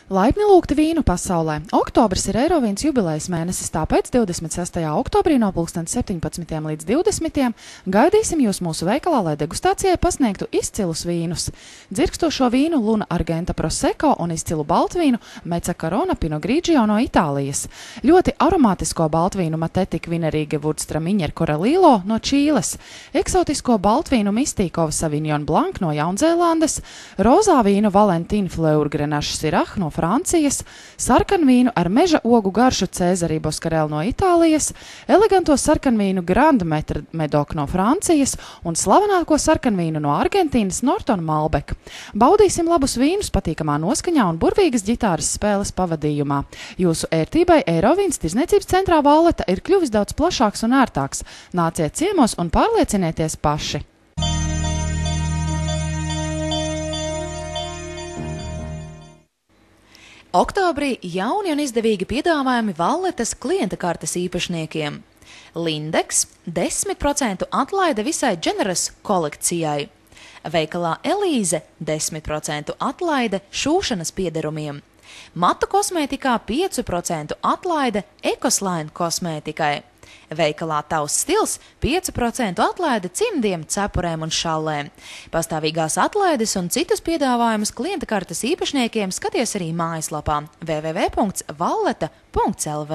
Laipni lūgti vīnu pasaulē. Oktobris ir Eirovīns jubilejas mēnesis, tāpēc 26. oktobrī no 17. līdz 20. gaidīsim jūs mūsu veikalā, lai degustācijai pasniegtu izcilus vīnus. Dzirkstošo vīnu Luna Argenta Prosecco un izcilu baltvīnu Mezzacarona Pinot Grigio no Itālijas. Ļoti aromātisko baltvīnu Matetika Vinerīga Wurzdraminer Coralillo no Čīles. Eksotisko baltvīnu Mistīkova Sauvignon Blanc no Jaunzēlandes. Rozā vīnu Valentīna Fleur Grenache Syrah no Francijas, sarkanvīnu ar meža ogu garšu Cēzarī Boskarel no Itālijas, eleganto sarkanvīnu Grand Maitre Medoc no Francijas un slavenāko sarkanvīnu no Argentīnas Norton Malbec. Baudīsim labus vīnus patīkamā noskaņā un burvīgas ģitāras spēles pavadījumā. Jūsu ērtībai Eirovīns tirzniecības centrā Valleta ir kļuvis daudz plašāks un ērtāks. Nāciet ciemos un pārliecinieties paši! Oktobrī jauni un izdevīgi piedāvājumi Valletas klienta kartes īpašniekiem. Lindex 10% atlaide visai Generous kolekcijai. Veikalā Elīze 10% atlaide šūšanas piederumiem. Matu kosmētikā 5% atlaide Ecosline kosmētikai. Veikalā Tavs stils 5% atlaide cimdiem, cepurēm un šallēm. Pastāvīgās atlaides un citus piedāvājumus klienta kartes īpašniekiem skaties arī mājaslapā www.valleta.lv.